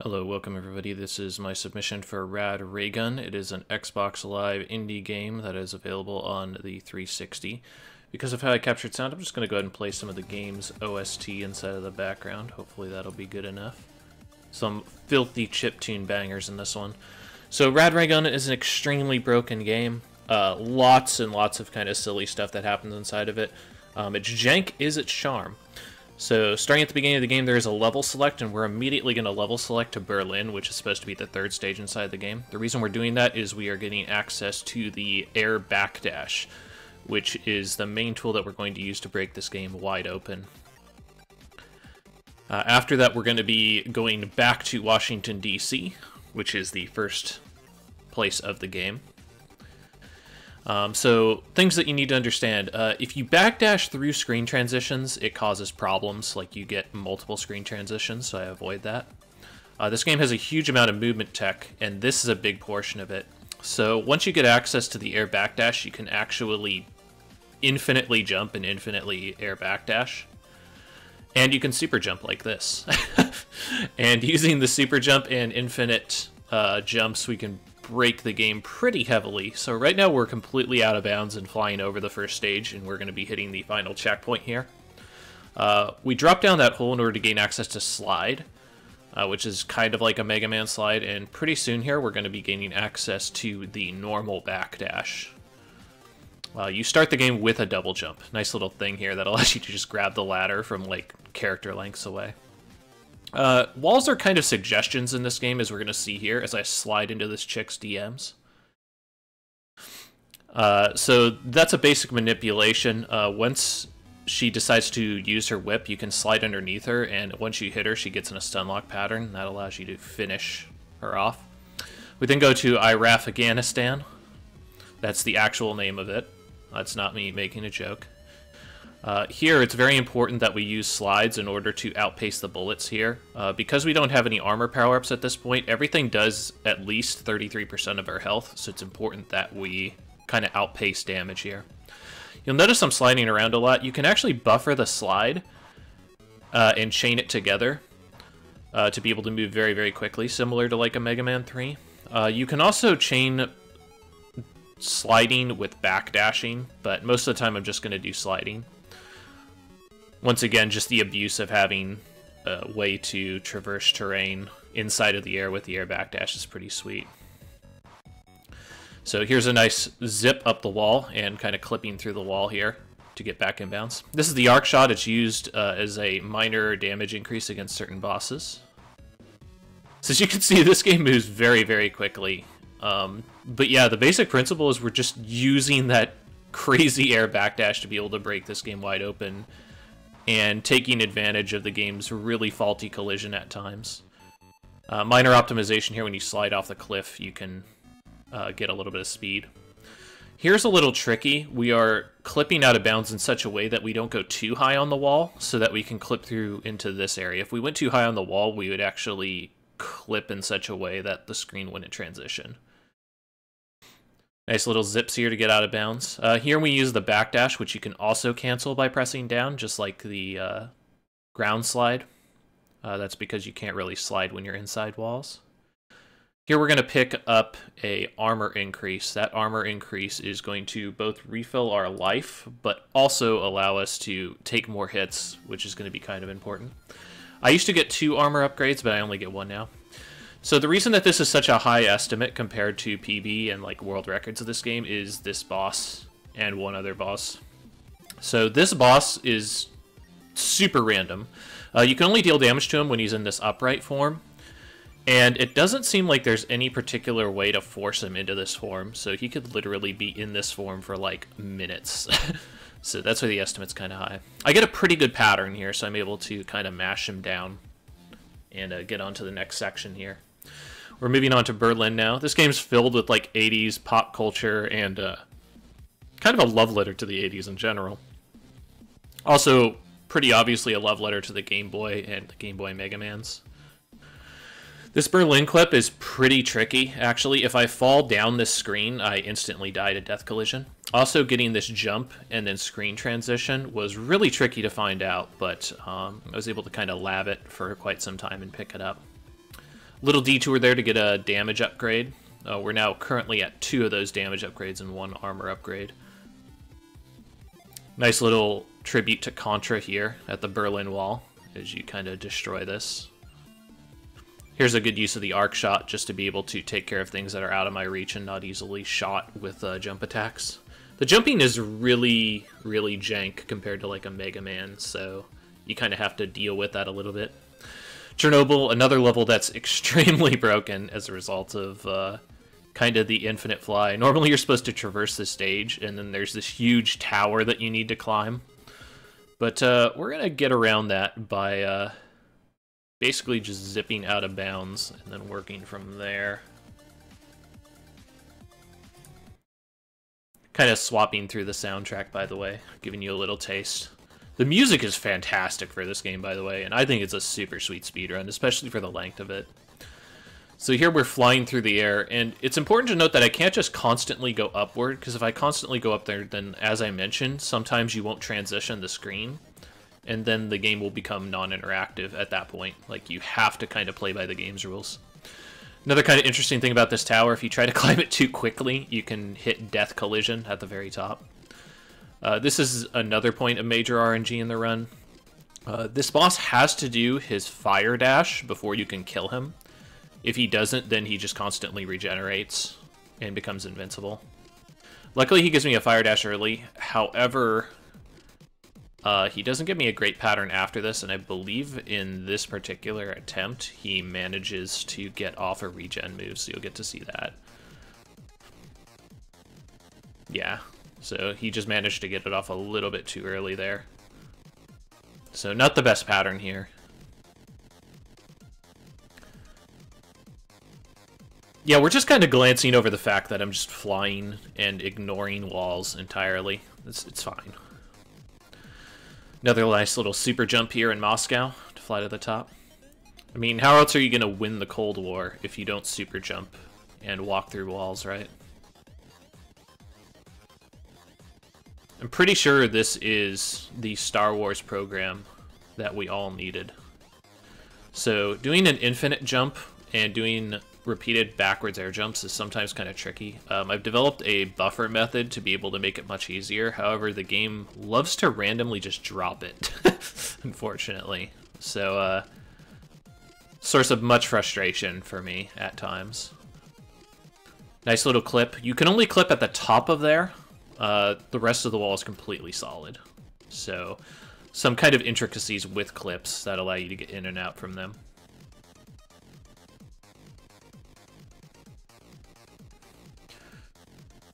Hello, welcome everybody. This is my submission for Raygun. It is an Xbox Live indie game that is available on the 360. Because of how I captured sound, I'm just going to go ahead and play some of the game's OST inside of the background. Hopefully that'll be good enough. Some filthy chiptune bangers in this one. So Raygun is an extremely broken game. Lots and lots of kind of silly stuff that happens inside of it. Its jank is its charm. So, starting at the beginning of the game, there is a level select, and we're immediately going to level select to Berlin, which is supposed to be the third stage inside the game. The reason we're doing that is we are getting access to the air backdash, which is the main tool that we're going to use to break this game wide open. After that, we're going to be going back to Washington, D.C., which is the first place of the game. So, things that you need to understand. If you backdash through screen transitions, it causes problems, like you get multiple screen transitions, so I avoid that. This game has a huge amount of movement tech, and this is a big portion of it. So, once you get access to the air backdash, you can actually infinitely jump and infinitely air backdash. And you can super jump like this. And using the super jump and infinite jumps, we can break the game pretty heavily. So right now we're completely out of bounds and flying over the first stage, and we're going to be hitting the final checkpoint here. We drop down that hole in order to gain access to slide, which is kind of like a Mega Man slide, and pretty soon here we're going to be gaining access to the normal backdash. You start the game with a double jump. Nice little thing here that allows you to just grab the ladder from like character lengths away. Walls are kind of suggestions in this game, as we're going to see here, as I slide into this chick's DMs. So that's a basic manipulation. Once she decides to use her whip, you can slide underneath her, and once you hit her, she gets in a stun lock pattern. That allows you to finish her off. We then go to Iraq, Afghanistan. That's the actual name of it. That's not me making a joke. Here, it's very important that we use slides in order to outpace the bullets here. Because we don't have any armor power-ups at this point, everything does at least 33% of our health, so it's important that we kind of outpace damage here. You'll notice I'm sliding around a lot. You can actually buffer the slide and chain it together to be able to move very, very quickly, similar to like a Mega Man 3. You can also chain sliding with backdashing, but most of the time I'm just going to do sliding. Once again, just the abuse of having a way to traverse terrain inside of the air with the air backdash is pretty sweet. So here's a nice zip up the wall and kind of clipping through the wall here to get back in bounds. This is the arc shot. It's used as a minor damage increase against certain bosses. So as you can see, this game moves very, very quickly. But yeah, the basic principle is we're just using that crazy air backdash to be able to break this game wide open, and taking advantage of the game's really faulty collision at times. Minor optimization here: when you slide off the cliff, you can get a little bit of speed. Here's a little tricky. We are clipping out of bounds in such a way that we don't go too high on the wall, so that we can clip through into this area. If we went too high on the wall, we would actually clip in such a way that the screen wouldn't transition. Nice little zips here to get out of bounds. Here we use the backdash, which you can also cancel by pressing down, just like the ground slide. That's because you can't really slide when you're inside walls. Here we're going to pick up a armor increase. That armor increase is going to both refill our life, but also allow us to take more hits, which is going to be kind of important. I used to get 2 armor upgrades, but I only get 1 now. So the reason that this is such a high estimate compared to PB and like world records of this game is this boss and one other boss. So this boss is super random. You can only deal damage to him when he's in this upright form, and it doesn't seem like there's any particular way to force him into this form, so he could literally be in this form for like minutes. So that's why the estimate's kind of high. I get a pretty good pattern here, so I'm able to kind of mash him down and get on to the next section here. We're moving on to Berlin now. This game's filled with like 80s pop culture and kind of a love letter to the 80s in general. Also, pretty obviously a love letter to the Game Boy and the Game Boy Mega Mans. This Berlin clip is pretty tricky, actually. If I fall down this screen, I instantly die to death collision. Also, getting this jump and then screen transition was really tricky to find out, but I was able to kind of lab it for quite some time and pick it up. Little detour there to get a damage upgrade. We're now currently at 2 of those damage upgrades and 1 armor upgrade. Nice little tribute to Contra here at the Berlin Wall as you kind of destroy this. Here's a good use of the arc shot just to be able to take care of things that are out of my reach and not easily shot with jump attacks. The jumping is really, really jank compared to like a Mega Man, so you kind of have to deal with that a little bit. Chernobyl, another level that's extremely broken as a result of kind of the infinite fly. Normally you're supposed to traverse the stage, and then there's this huge tower that you need to climb. But we're going to get around that by basically just zipping out of bounds and then working from there. Kind of swapping through the soundtrack, by the way, giving you a little taste. The music is fantastic for this game, by the way, and I think it's a super sweet speedrun, especially for the length of it. So here we're flying through the air, and it's important to note that I can't just constantly go upward, because if I constantly go up there, then, as I mentioned, sometimes you won't transition the screen, and then the game will become non-interactive at that point. Like, you have to kind of play by the game's rules. Another kind of interesting thing about this tower, if you try to climb it too quickly, you can hit death collision at the very top. This is another point of major RNG in the run. This boss has to do his fire dash before you can kill him. If he doesn't, then he just constantly regenerates and becomes invincible. Luckily, he gives me a fire dash early. However, he doesn't give me a great pattern after this, and I believe in this particular attempt, he manages to get off a regen move, so you'll get to see that. Yeah, so he just managed to get it off a little bit too early there. So not the best pattern here. Yeah, we're just kind of glancing over the fact that I'm just flying and ignoring walls entirely. It's fine. Another nice little super jump here in Moscow to fly to the top. I mean, how else are you going to win the Cold War if you don't super jump and walk through walls, right? I'm pretty sure this is the Star Wars program that we all needed. So doing an infinite jump and doing repeated backwards air jumps is sometimes kind of tricky. I've developed a buffer method to be able to make it much easier. However, the game loves to randomly just drop it, unfortunately. So, source of much frustration for me at times. Nice little clip. You can only clip at the top of there. The rest of the wall is completely solid. So, some kind of intricacies with clips that allow you to get in and out from them.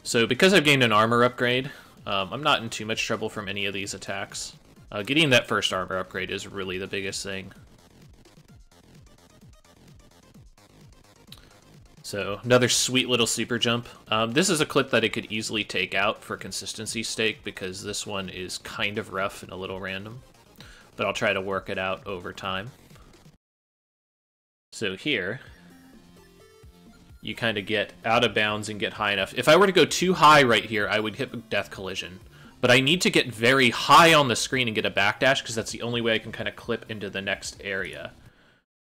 So because I've gained an armor upgrade, I'm not in too much trouble from any of these attacks. Getting that first armor upgrade is really the biggest thing. So another sweet little super jump. This is a clip that I could easily take out for consistency's sake because this one is kind of rough and a little random. But I'll try to work it out over time. So here, you kind of get out of bounds and get high enough. If I were to go too high right here, I would hit death collision. But I need to get very high on the screen and get a backdash because that's the only way I can kind of clip into the next area.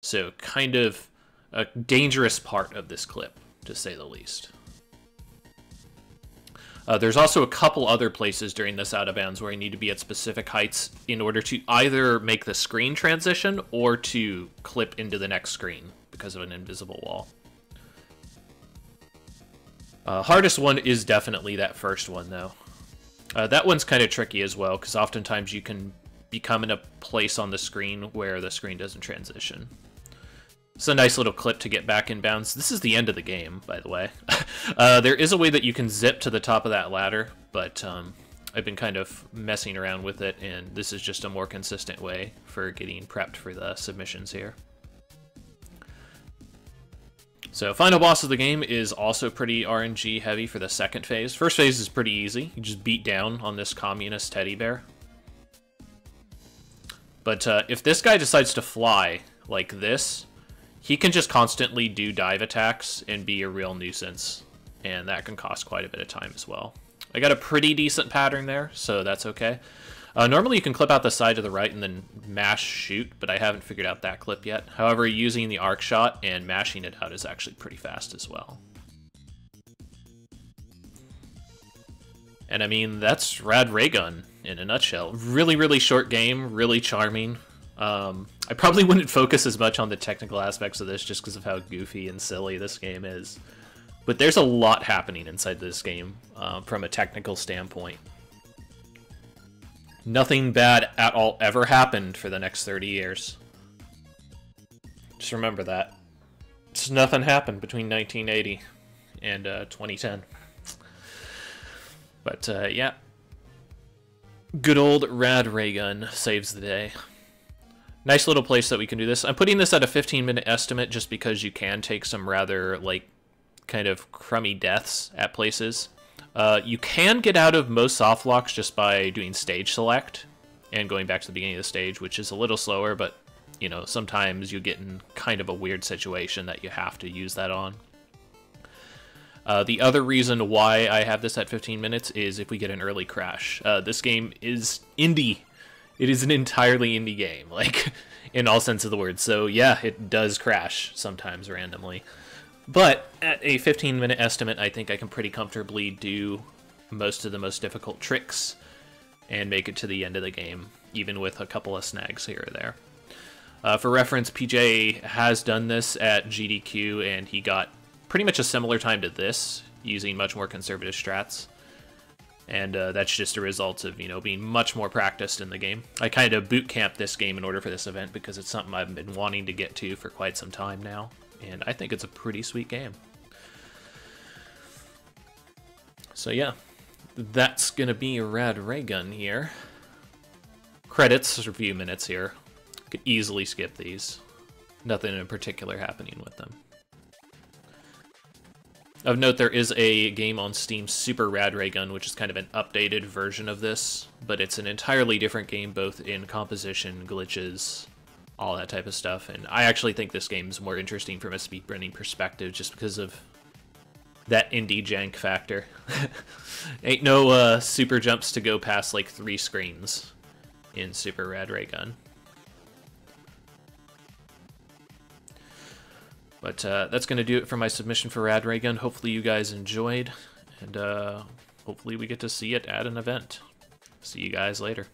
So kind of a dangerous part of this clip, to say the least. There's also a couple other places during this out of bounds where I need to be at specific heights in order to either make the screen transition or to clip into the next screen because of an invisible wall. Hardest one is definitely that first one, though. That one's kind of tricky as well, because oftentimes you can become in a place on the screen where the screen doesn't transition. It's a nice little clip to get back in bounds. This is the end of the game, by the way. There is a way that you can zip to the top of that ladder, but I've been kind of messing around with it, and this is just a more consistent way for getting prepped for the submissions here. So, final boss of the game is also pretty RNG heavy for the second phase. First phase is pretty easy. You just beat down on this communist teddy bear. But if this guy decides to fly like this, he can just constantly do dive attacks and be a real nuisance. And that can cost quite a bit of time as well. I got a pretty decent pattern there, so that's okay. Normally you can clip out the side to the right and then mash shoot, but I haven't figured out that clip yet. However, using the arc shot and mashing it out is actually pretty fast as well. And I mean, that's Rad Raygun in a nutshell. Really, really short game, really charming. I probably wouldn't focus as much on the technical aspects of this just because of how goofy and silly this game is. But there's a lot happening inside this game from a technical standpoint. Nothing bad at all ever happened for the next 30 years. Just remember that. Just nothing happened between 1980 and 2010. But yeah. Good old Rad Raygun saves the day. Nice little place that we can do this. I'm putting this at a 15-minute estimate just because you can take some rather, like, kind of crummy deaths at places. You can get out of most softlocks just by doing stage select and going back to the beginning of the stage, which is a little slower, but, you know, sometimes you get in kind of a weird situation that you have to use that on. The other reason why I have this at 15 minutes is if we get an early crash. This game is indie. It is an entirely indie game, like, in all sense of the word. So, yeah, it does crash sometimes randomly. But at a 15-minute estimate, I think I can pretty comfortably do most of the most difficult tricks and make it to the end of the game, even with a couple of snags here or there. For reference, PJ has done this at GDQ, and he got pretty much a similar time to this, using much more conservative strats. And that's just a result of, you know, being much more practiced in the game. I kind of boot camped this game in order for this event because it's something I've been wanting to get to for quite some time now. And I think it's a pretty sweet game. So yeah, that's going to be Rad Raygun here. Credits, a few minutes here. Could easily skip these. Nothing in particular happening with them. Of note, there is a game on Steam, Super Rad Raygun, which is kind of an updated version of this, but it's an entirely different game, both in composition, glitches, all that type of stuff. And I actually think this game is more interesting from a speedrunning perspective, just because of that indie jank factor. Ain't no super jumps to go past like 3 screens in Super Rad Raygun. But that's going to do it for my submission for Rad Raygun. Hopefully you guys enjoyed, and hopefully we get to see it at an event. See you guys later.